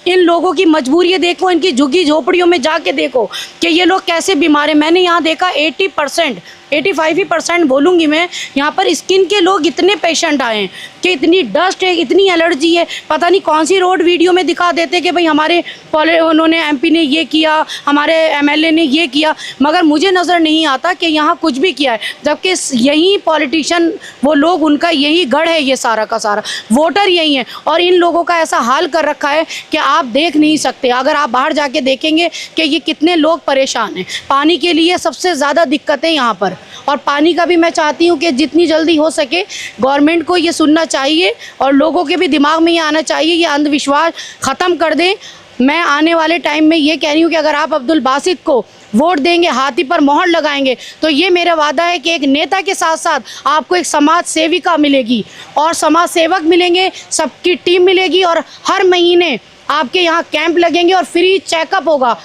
इन लोगों की मजबूरी देखो, इनकी झुग्गी झोपड़ियों में जाके देखो कि ये लोग कैसे बीमार हैं। मैंने यहाँ देखा 80%, 85% बोलूँगी मैं, यहाँ पर स्किन के लोग इतने पेशेंट आए हैं कि इतनी डस्ट है, इतनी एलर्जी है, पता नहीं कौन सी रोड वीडियो में दिखा देते कि भाई हमारे उन्होंने एमपी ने ये किया, हमारे एमएलए ने ये किया, मगर मुझे नज़र नहीं आता कि यहाँ कुछ भी किया है। जबकि यही पॉलिटिशियन वो लोग, उनका यही गढ़ है, ये सारा का सारा वोटर यही है। और इन लोगों का ऐसा हाल कर रखा है कि आप देख नहीं सकते। अगर आप बाहर जाके देखेंगे कि ये कितने लोग परेशान हैं। पानी के लिए सबसे ज़्यादा दिक्कतें यहाँ पर, और पानी का भी मैं चाहती हूँ कि जितनी जल्दी हो सके गवर्नमेंट को ये सुनना चाहिए और लोगों के भी दिमाग में ये आना चाहिए, ये अंधविश्वास ख़त्म कर दें। मैं आने वाले टाइम में ये कह रही हूँ कि अगर आप अब्दुल बासित को वोट देंगे, हाथी पर मोहर लगाएंगे, तो ये मेरा वादा है कि एक नेता के साथ साथ आपको एक समाज सेविका मिलेगी और समाज सेवक मिलेंगे, सबकी टीम मिलेगी, और हर महीने आपके यहाँ कैंप लगेंगे और फ्री चेकअप होगा।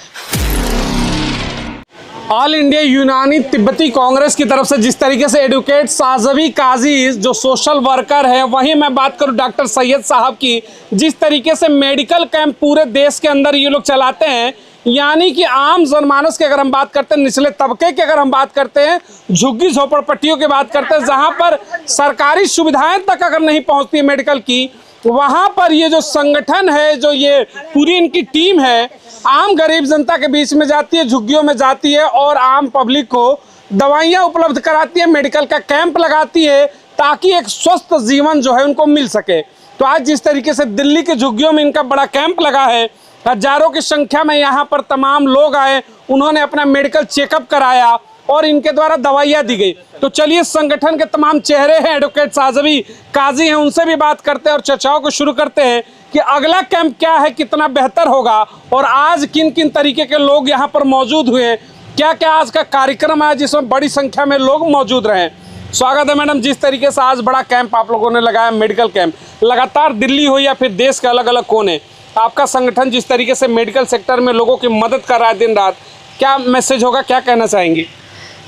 ऑल इंडिया यूनानी तिब्बती कांग्रेस की तरफ से जिस तरीके से एडवोकेट साजवी काजी जो सोशल वर्कर है, वहीं मैं बात करूं डॉक्टर सैयद साहब की, जिस तरीके से मेडिकल कैंप पूरे देश के अंदर ये लोग चलाते हैं, यानी कि आम जनमानस की अगर हम बात करते हैं, निचले तबके की अगर हम बात करते हैं, झुग्गी झोपड़पट्टियों की बात करते हैं, जहां पर सरकारी सुविधाएं तक अगर नहीं पहुंचती है मेडिकल की, वहां पर ये जो संगठन है, जो ये पूरी इनकी टीम है, आम गरीब जनता के बीच में जाती है, झुग्गियों में जाती है और आम पब्लिक को दवाइयाँ उपलब्ध कराती है, मेडिकल का कैंप लगाती है, ताकि एक स्वस्थ जीवन जो है उनको मिल सके। तो आज जिस तरीके से दिल्ली के झुग्गियों में इनका बड़ा कैंप लगा है, हजारों की संख्या में यहाँ पर तमाम लोग आए, उन्होंने अपना मेडिकल चेकअप कराया और इनके द्वारा दवाइयाँ दी गई। तो चलिए संगठन के तमाम चेहरे हैं, एडवोकेट साजवी काजी हैं, उनसे भी बात करते हैं और चर्चाओं को शुरू करते हैं कि अगला कैंप क्या है, कितना बेहतर होगा और आज किन किन तरीके के लोग यहाँ पर मौजूद हुए हैं, क्या क्या आज का कार्यक्रम है जिसमें बड़ी संख्या में लोग मौजूद रहे। स्वागत है मैडम। जिस तरीके से आज बड़ा कैंप आप लोगों ने लगाया, मेडिकल कैंप, लगातार दिल्ली हो या फिर देश के अलग अलग कोने, आपका संगठन जिस तरीके से मेडिकल सेक्टर में लोगों की मदद कर रहा है दिन रात, क्या मैसेज होगा, क्या कहना चाहेंगी?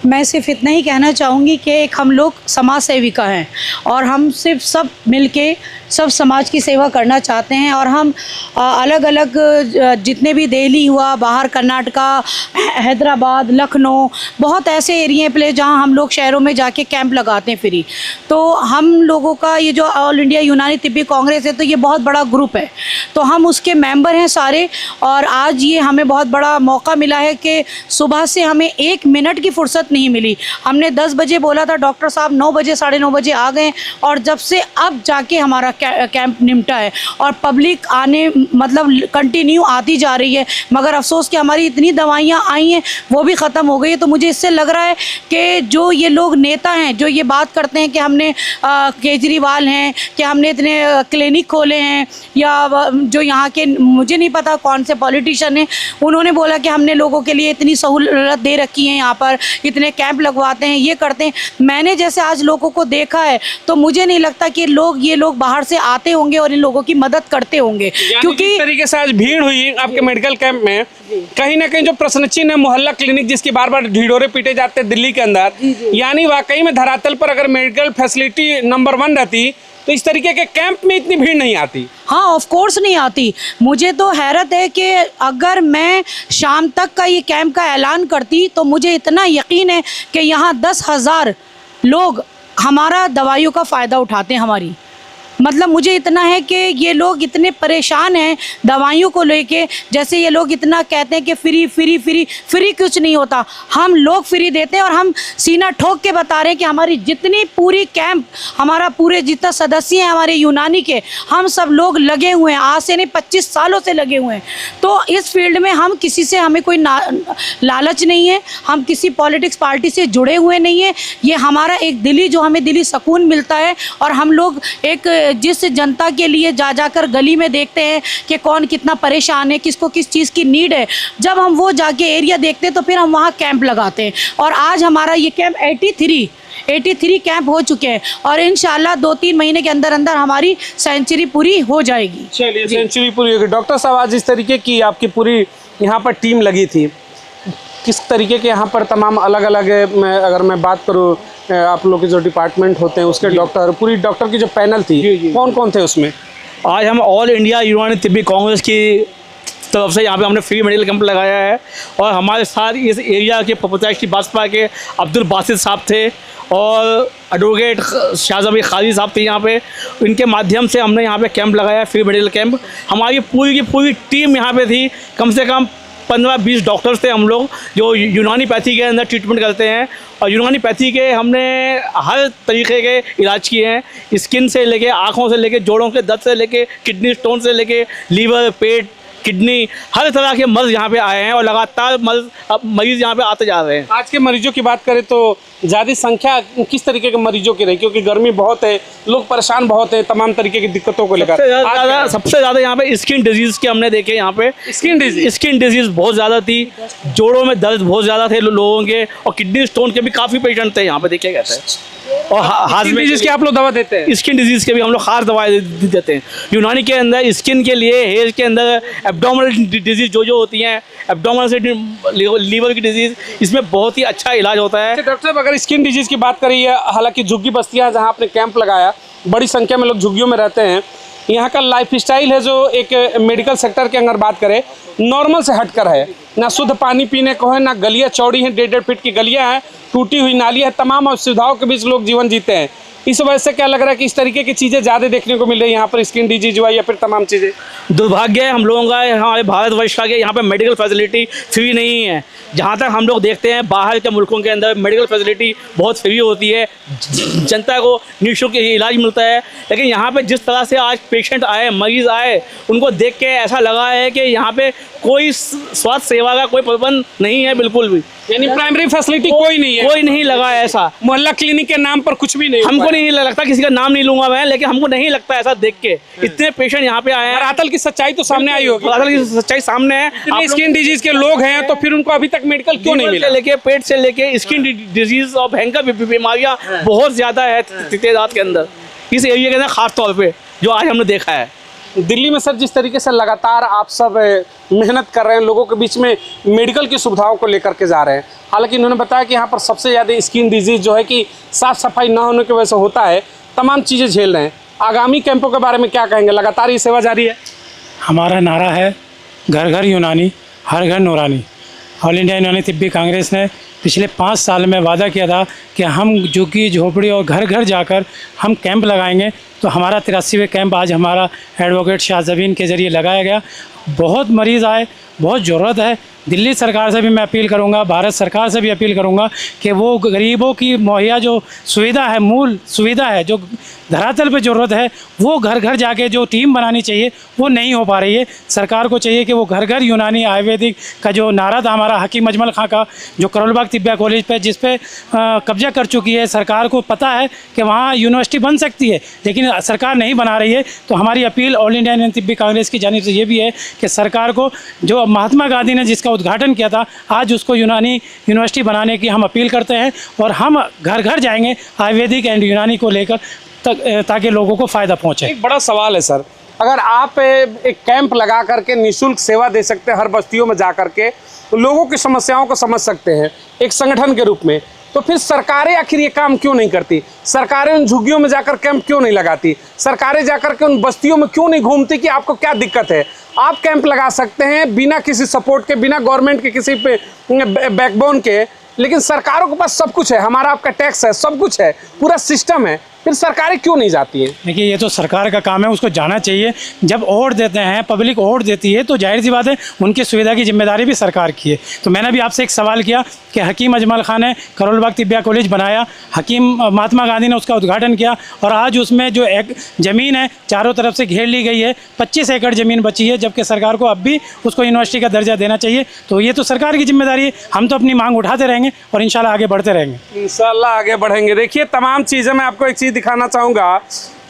मैं सिर्फ इतना ही कहना चाहूँगी कि एक हम लोग समाज सेविका हैं और हम सिर्फ सब मिलके सब समाज की सेवा करना चाहते हैं। और हम अलग अलग जितने भी दिल्ली हुआ, बाहर कर्नाटका, हैदराबाद, लखनऊ, बहुत ऐसे एरिए प्लेस जहाँ हम लोग शहरों में जाके कैंप लगाते हैं फ्री। तो हम लोगों का ये जो ऑल इंडिया यूनानी तिब्बती कांग्रेस है, तो ये बहुत बड़ा ग्रुप है, तो हम उसके मेंबर हैं सारे। और आज ये हमें बहुत बड़ा मौका मिला है कि सुबह से हमें 1 मिनट की फुर्सत नहीं मिली। हमने 10 बजे बोला था, डॉक्टर साहब 9 बजे 9:30 बजे आ गए, और जब से अब जाके हमारा कैंप निपटा है और पब्लिक आने मतलब कंटिन्यू आती जा रही है। मगर अफसोस कि हमारी इतनी दवाइयाँ आई हैं वो भी ख़त्म हो गई है। तो मुझे इससे लग रहा है कि जो ये लोग नेता हैं जो ये बात करते हैं कि हमने केजरीवाल हैं कि हमने इतने क्लिनिक खोले हैं, या जो यहाँ के मुझे नहीं पता कौन से पॉलिटिशियन हैं, उन्होंने बोला कि हमने लोगों के लिए इतनी सहूलत दे रखी है, यहाँ पर इतने कैंप लगवाते हैं, ये करते हैं। मैंने जैसे आज लोगों को देखा है तो मुझे नहीं लगता कि ये लोग बाहर से आते होंगे और इन लोगों की मदद करते होंगे, क्योंकि जिस तरीके से आज भीड़ हुई आपके मेडिकल कैंप में, कहीं ना कहीं जो प्रश्न चिन्ह है मोहल्ला क्लिनिक जिसकी बार बार ढिढोरे पीटे जाते हैं दिल्ली के अंदर, यानी वाकई में धरातल पर अगर मेडिकल फैसिलिटी नंबर 1 रहती तो इस तरीके के कैंप में इतनी भीड़ नहीं आती। हाँ, ऑफ कोर्स नहीं आती। मुझे तो हैरत है कि अगर मैं शाम तक का ये कैंप का ऐलान करती तो मुझे इतना यकीन है कि यहाँ 10,000 लोग हमारा दवाइयों का फ़ायदा उठाते हैं हमारी। मतलब मुझे इतना है कि ये लोग इतने परेशान हैं दवाइयों को लेके, जैसे ये लोग इतना कहते हैं कि फ्री फ्री फ्री फ्री कुछ नहीं होता, हम लोग फ्री देते हैं। और हम सीना ठोक के बता रहे हैं कि हमारी जितनी पूरी कैंप, हमारा पूरे जितना सदस्य हैं हमारे यूनानी के, हम सब लोग लगे हुए हैं, आज से नहीं 25 सालों से लगे हुए हैं। तो इस फील्ड में हम किसी से, हमें कोई लालच नहीं है, हम किसी पॉलिटिक्स पार्टी से जुड़े हुए नहीं हैं। ये हमारा एक दिली, जो हमें दिली सुकून मिलता है। और हम लोग एक जिस जनता के लिए जाकर गली में देखते हैं कि कौन कितना परेशान है, किसको किस चीज़ की नीड है, जब हम वो जाके एरिया देखते हैं तो फिर हम वहाँ कैंप लगाते हैं। और आज हमारा ये कैंप 83 कैंप हो चुके हैं और इंशाल्लाह 2-3 महीने के अंदर अंदर हमारी सेंचुरी पूरी हो जाएगी। चलिए, सेंचुरी पूरी होगी। डॉक्टर साहब, आज इस तरीके की आपकी पूरी यहाँ पर टीम लगी थी, किस तरीके के यहाँ पर तमाम अलग अलग, अगर मैं बात करूँ आप लोग के जो डिपार्टमेंट होते हैं उसके डॉक्टर, पूरी डॉक्टर की जो पैनल थी, कौन कौन थे उसमें? आज हम ऑल इंडिया यूनानी तिब्बती कांग्रेस की तरफ से यहाँ पे हमने फ्री मेडिकल कैंप लगाया है। और हमारे साथ इस एरिया के प्रत्याशी भाजपा के अब्दुल बासित साहब थे और एडवोकेट शाहजबी खाजी साहब थे यहाँ पे। इनके माध्यम से हमने यहाँ पे कैंप लगाया, फ्री मेडिकल कैंप। हमारी पूरी की पूरी टीम यहाँ पे थी, कम से कम 15-20 डॉक्टर्स थे हम लोग जो यूनानी पैथी के अंदर ट्रीटमेंट करते हैं। और यूनानी पैथी के हमने हर तरीके के इलाज किए हैं, स्किन से लेके, आँखों से लेके, जोड़ों के दर्द से लेके, किडनी स्टोन से लेके, लीवर, पेट, किडनी, हर तरह के मर्ज यहाँ पे आए हैं और लगातार मरीज़ यहाँ पे आते जा रहे हैं। आज के मरीजों की बात करें तो ज़्यादा संख्या किस तरीके के मरीजों की रही, क्योंकि गर्मी बहुत है, लोग परेशान बहुत है तमाम तरीके की दिक्कतों को लेकर? सबसे ज़्यादा यहाँ पे स्किन डिजीज़ के हमने देखे। यहाँ पे स्किन डिजीज़ बहुत ज़्यादा थी, जोड़ों में दर्द बहुत ज़्यादा थे लोगों के, और किडनी स्टोन के भी काफ़ी पेशेंट थे यहाँ पे देखे गए थे। और हाजमे डिजीज़ की आप लोग दवा देते हैं? स्किन डिजीज़ के भी हम लोग खास दवाएं देते हैं। यूनानी के अंदर स्किन के लिए, हेयर के अंदर एब्डोमिनल डिजीज़ जो होती हैं, एब्डोमिनल से लीवर की डिजीज़, इसमें बहुत ही अच्छा इलाज होता है। डॉक्टर साहब, अगर स्किन डिजीज़ की बात करी है, हालांकि झुग्गी बस्तियां जहां आपने कैंप लगाया, बड़ी संख्या में लोग झुग्गियों में रहते हैं, यहाँ का लाइफ स्टाइल है जो एक मेडिकल सेक्टर के अंदर बात करें नॉर्मल से हटकर है। ना शुद्ध पानी पीने को है, ना गलियाँ चौड़ी हैं, 1.5 फीट की गलियाँ हैं, टूटी हुई नालियाँ, तमाम असुविधाओं के बीच लोग जीवन जीते हैं। इस वजह से क्या लग रहा है कि इस तरीके की चीज़ें ज़्यादा देखने को मिल रही है यहाँ पर, स्किन डिजीज हुआ या फिर तमाम चीज़ें? दुर्भाग्य है हम लोगों का, हमारे भारतवर्ष का, कि यहाँ पे मेडिकल फैसिलिटी फ्री नहीं है। जहाँ तक हम लोग देखते हैं बाहर के मुल्कों के अंदर मेडिकल फैसिलिटी बहुत फ्री होती है, जनता को निःशुल्क इलाज मिलता है। लेकिन यहाँ पे जिस तरह से आज पेशेंट आए, मरीज़ आए, उनको देख के ऐसा लगा है कि यहाँ पे कोई स्वास्थ्य सेवा का कोई प्रबंध नहीं है बिल्कुल भी। यानी प्राइमरी फैसिलिटी कोई नहीं है, कोई नहीं लगा है ऐसा। मोहल्ला क्लिनिक के नाम पर कुछ भी नहीं। हमको नहीं लगता, किसी का नाम नहीं लूंगा मैं, लेकिन हमको नहीं लगता ऐसा देख के। इतने पेशेंट यहाँ पे आए हैं। धरातल की सच्चाई तो सामने आई होगी। धरातल की सच्चाई सामने है। इतने स्किन डिजीज के लोग हैं तो फिर उनको अभी तक मेडिकल क्यों नहीं मिला? लेके पेट से लेके स्किन डिजीज और भयंकर बीमारियाँ बहुत ज्यादा है तादाद के अंदर, इस एरिया के अंदर खास तौर पे जो आज हमने देखा है। दिल्ली में सर जिस तरीके से लगातार आप सब मेहनत कर रहे हैं, लोगों के बीच में मेडिकल की सुविधाओं को लेकर के जा रहे हैं, हालांकि इन्होंने बताया कि यहाँ पर सबसे ज़्यादा स्किन डिजीज़ जो है कि साफ़ सफाई ना होने की वजह से होता है, तमाम चीज़ें झेल रहे हैं। आगामी कैंपों के बारे में क्या कहेंगे? लगातार ये सेवा जारी है। हमारा नारा है घर घर यूनानी, हर घर नूरानी। ऑल इंडिया यूनानी तिब्बी कांग्रेस ने पिछले 5 साल में वादा किया था कि हम झुग्गी झोपड़ी और घर घर जाकर हम कैंप लगाएंगे। तो हमारा 83वें कैंप आज हमारा एडवोकेट शाहजबीन के ज़रिए लगाया गया। बहुत मरीज़ आए, बहुत ज़रूरत है। दिल्ली सरकार से भी मैं अपील करूंगा, भारत सरकार से भी अपील करूंगा कि वो गरीबों की मुहैया जो सुविधा है, मूल सुविधा है, जो धरातल पे ज़रूरत है, वो घर घर जाके जो टीम बनानी चाहिए वो नहीं हो पा रही है। सरकार को चाहिए कि वो घर घर यूनानी आयुर्वेदिक का जो नारा था हमारा हकीम अजमल खां का, जो करोलबाग तिब्बिया कॉलेज पे जिस पे कब्जा कर चुकी है, सरकार को पता है कि वहाँ यूनिवर्सिटी बन सकती है, लेकिन सरकार नहीं बना रही है। तो हमारी अपील ऑल इंडिया यूनानी तिब्बी कांग्रेस की जानिब से ये भी है कि सरकार को, जो महात्मा गांधी ने जिसका उद्घाटन किया था, आज उसको यूनानी यूनिवर्सिटी बनाने की हम अपील करते हैं। और हम घर घर जाएंगे आयुर्वेदिक एंड यूनानी को लेकर ताकि लोगों को फ़ायदा पहुंचे। एक बड़ा सवाल है सर, अगर आप एक कैंप लगा करके निःशुल्क सेवा दे सकते हैं, हर बस्तियों में जा करके लोगों की समस्याओं को समझ सकते हैं एक संगठन के रूप में, तो फिर सरकारें आखिर ये काम क्यों नहीं करती? सरकारें उन झुग्गियों में जाकर कैंप क्यों नहीं लगाती? सरकारें जाकर के उन बस्तियों में क्यों नहीं घूमती कि आपको क्या दिक्कत है? आप कैंप लगा सकते हैं बिना किसी सपोर्ट के, बिना गवर्नमेंट के किसी पे बैकबोन के, लेकिन सरकारों के पास सब कुछ है, हमारा आपका टैक्स है, सब कुछ है, पूरा सिस्टम है, फिर सरकारें क्यों नहीं जाती है? देखिए, ये तो सरकार का काम है, उसको जाना चाहिए। जब वोट देते हैं, पब्लिक वोट देती है, तो जाहिर सी बात है उनकी सुविधा की जिम्मेदारी भी सरकार की है। तो मैंने भी आपसे एक सवाल किया कि हकीम अजमल खां ने करोलबाग तिब्बिया कॉलेज बनाया, महात्मा गांधी ने उसका उद्घाटन किया, और आज उसमें जो एक ज़मीन है चारों तरफ से घेर ली गई है, 25 एकड़ ज़मीन बची है, जबकि सरकार को अब भी उसको यूनिवर्सिटी का दर्जा देना चाहिए। तो ये तो सरकार की जिम्मेदारी है। हम तो अपनी मांग उठाते रहेंगे और इंशाल्लाह आगे बढ़ते रहेंगे। इंशाल्लाह आगे बढ़ेंगे। देखिए, तमाम चीज़ें मैं आपको एक चीज़ दिखाना चाहूँगा।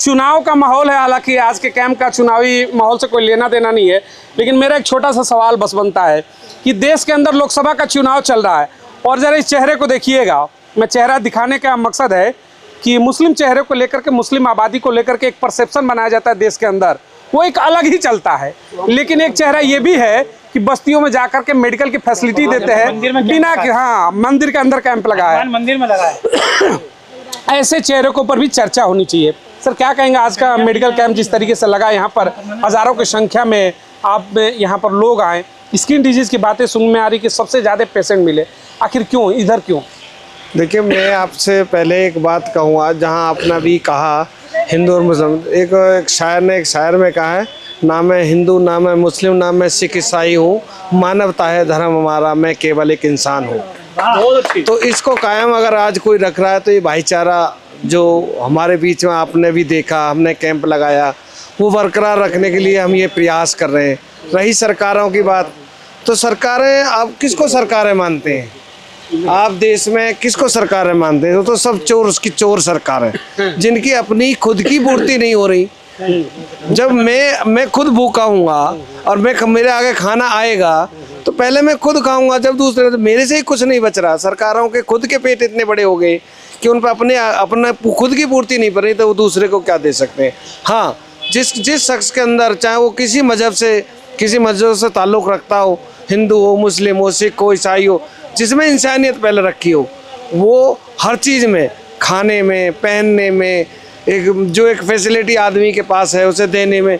चुनाव का माहौल है, हालांकि आज के कैंप का चुनावी माहौल से कोई लेना देना नहीं है, लेकिन मेरा एक छोटा सा सवाल बस बनता है कि देश के अंदर लोकसभा का चुनाव चल रहा है, और ज़रा इस चेहरे को देखिएगा। मैं चेहरा दिखाने का मकसद है कि मुस्लिम चेहरे को लेकर के, मुस्लिम आबादी को लेकर के एक परसेप्शन बनाया जाता है देश के अंदर, वो एक अलग ही चलता है। लेकिन एक चेहरा ये भी है कि बस्तियों में जाकर के मेडिकल की फैसिलिटी देते हैं बिना, हाँ, मंदिर के अंदर कैंप लगाया है, मंदिर में लगाया। ऐसे चेहरों के ऊपर भी चर्चा होनी चाहिए। सर, क्या कहेंगे आज का मेडिकल कैंप जिस तरीके से लगा, यहाँ पर हज़ारों की संख्या में आप यहाँ पर लोग आए, स्किन डिजीज़ की बातें सुन में आ रही कि सबसे ज़्यादा पेशेंट मिले, आखिर क्यों, इधर क्यों? देखिए, मैं आपसे पहले एक बात कहूँगा, जहाँ आपने भी कहा हिंदू और मुस्लिम, एक शायर ने एक शायर में कहा है, ना मैं हिंदू ना मैं मुस्लिम ना मैं सिख ईसाई हूँ, मानवता है धर्म हमारा, मैं केवल एक इंसान हूँ। तो इसको कायम अगर आज कोई रख रहा है तो ये भाईचारा जो हमारे बीच में आपने भी देखा, हमने कैंप लगाया, वो बरकरार रखने के लिए हम ये प्रयास कर रहे हैं। रही सरकारों की बात, तो सरकारें, आप किसको सरकारें मानते हैं? आप देश में किसको सरकारें मानते हैं? तो सब चोर, उसकी चोर सरकारें, जिनकी अपनी खुद की पूर्ति नहीं हो रही। जब मैं खुद भूखा हूँगा और मेरे आगे खाना आएगा तो पहले मैं खुद खाऊंगा, जब दूसरे, तो मेरे से ही कुछ नहीं बच रहा। सरकारों के खुद के पेट इतने बड़े हो गए कि उन पर अपने खुद की पूर्ति नहीं कर रही, तो वो दूसरे को क्या दे सकते हैं? हाँ, जिस शख्स के अंदर, चाहे वो किसी मजहब से ताल्लुक़ रखता हो, हिंदू हो, मुस्लिम हो, सिख हो, ईसाई हो, जिसमें इंसानियत पहले रखी हो, वो हर चीज़ में, खाने में, पहनने में, एक फैसिलिटी आदमी के पास है उसे देने में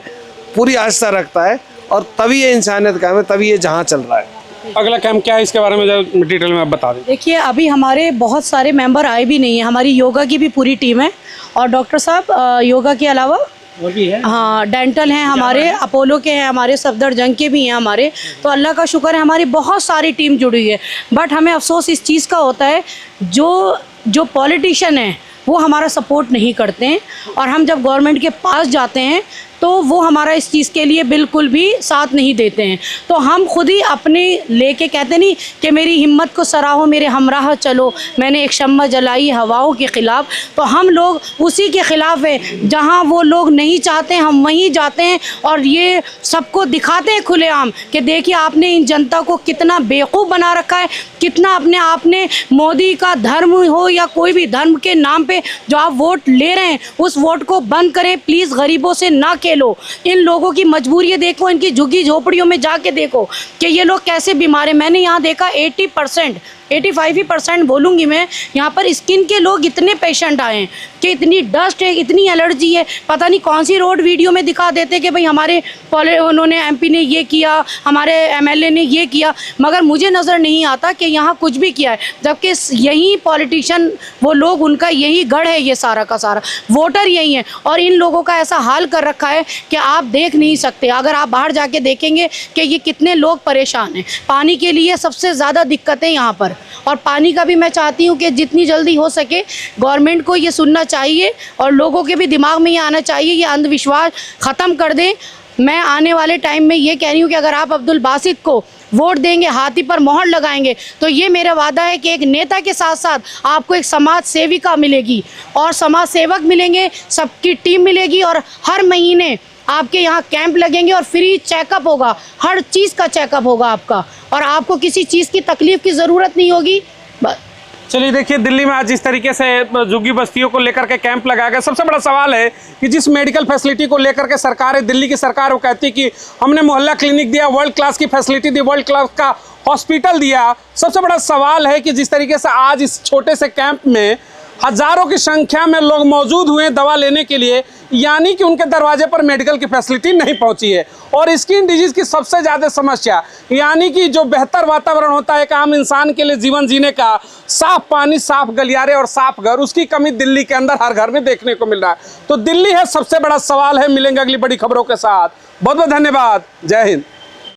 पूरी आस्था रखता है, और तभी ये इंसानियत का है, तभी ये जहाँ चल रहा है। अगला कैंप क्या है, इसके बारे में डिटेल में आप बता दें। देखिए, अभी हमारे बहुत सारे मेंबर आए भी नहीं हैं, हमारी योगा की भी पूरी टीम है, और डॉक्टर साहब योगा के अलावा और भी है, हाँ, डेंटल हैं हमारे, अपोलो के हैं हमारे, सफदरजंग के भी हैं हमारे। तो अल्लाह का शुक्र है, हमारी बहुत सारी टीम जुड़ी हुई है। बट हमें अफसोस इस चीज़ का होता है, जो पॉलिटिशियन हैं वो हमारा सपोर्ट नहीं करते हैं, और हम जब गवर्नमेंट के पास जाते हैं तो वो हमारा इस चीज़ के लिए बिल्कुल भी साथ नहीं देते हैं। तो हम खुद ही अपने लेके कहते नहीं कि मेरी हिम्मत को सराहो, मेरे हमराह चलो, मैंने एक शम्मा जलाई हवाओं के ख़िलाफ़। तो हम लोग उसी के ख़िलाफ़ हैं, जहाँ वो लोग नहीं चाहते हम वहीं जाते हैं, और ये सबको दिखाते हैं खुलेआम कि देखिए आपने इन जनता को कितना बेवकूफ़ बना रखा है, कितना अपने आपने मोदी का धर्म हो या कोई भी धर्म के नाम पे जो आप वोट ले रहे हैं, उस वोट को बंद करें प्लीज़। गरीबों से ना खेलो, इन लोगों की मजबूरी देखो, इनकी झुग्गी झोपड़ियों में जाके देखो कि ये लोग कैसे बीमार हैं। मैंने यहाँ देखा 80%, 85% बोलूँगी मैं, यहाँ पर स्किन के लोग इतने पेशेंट आए हैं कि इतनी डस्ट है, इतनी एलर्जी है, पता नहीं कौन सी रोड वीडियो में दिखा देते कि भाई हमारे उन्होंने एमपी ने ये किया, हमारे एमएलए ने ये किया, मगर मुझे नज़र नहीं आता कि यहाँ कुछ भी किया है। जबकि यही पॉलिटिशियन, वो लोग, उनका यही गढ़ है, ये सारा का सारा वोटर यही है, और इन लोगों का ऐसा हाल कर रखा है कि आप देख नहीं सकते। अगर आप बाहर जाके देखेंगे कि ये कितने लोग परेशान हैं। पानी के लिए सबसे ज़्यादा दिक्कतें यहाँ पर, और पानी का भी मैं चाहती हूँ कि जितनी जल्दी हो सके गवर्नमेंट को ये सुनना चाहिए, और लोगों के भी दिमाग में ये आना चाहिए, ये अंधविश्वास ख़त्म कर दें। मैं आने वाले टाइम में ये कह रही हूँ कि अगर आप अब्दुल बासित को वोट देंगे, हाथी पर मोहर लगाएंगे, तो ये मेरा वादा है कि एक नेता के साथ साथ आपको एक समाज सेविका मिलेगी, और समाज सेवक मिलेंगे, सबकी टीम मिलेगी, और हर महीने आपके यहाँ कैंप लगेंगे और फ्री चेकअप होगा, हर चीज़ का चेकअप होगा आपका, और आपको किसी चीज़ की तकलीफ़ की ज़रूरत नहीं होगी। बस चलिए, देखिए दिल्ली में आज जिस तरीके से झुग्गी बस्तियों को लेकर के कैंप लगाया गया, सबसे बड़ा सवाल है कि जिस मेडिकल फैसिलिटी को लेकर के सरकार है, दिल्ली की सरकार वो कहती है कि हमने मोहल्ला क्लिनिक दिया, वर्ल्ड क्लास की फैसिलिटी दी, वर्ल्ड क्लास का हॉस्पिटल दिया। सबसे बड़ा सवाल है कि जिस तरीके से आज इस छोटे से कैंप में हज़ारों की संख्या में लोग मौजूद हुए दवा लेने के लिए, यानी कि उनके दरवाजे पर मेडिकल की फैसिलिटी नहीं पहुंची है। और स्किन डिजीज़ की सबसे ज़्यादा समस्या, यानी कि जो बेहतर वातावरण होता है एक आम इंसान के लिए जीवन जीने का, साफ़ पानी, साफ़ गलियारे और साफ़ घर, उसकी कमी दिल्ली के अंदर हर घर में देखने को मिल रहा है। तो दिल्ली है सबसे बड़ा सवाल है। मिलेंगे अगली बड़ी खबरों के साथ। बहुत बहुत धन्यवाद। जय हिंद।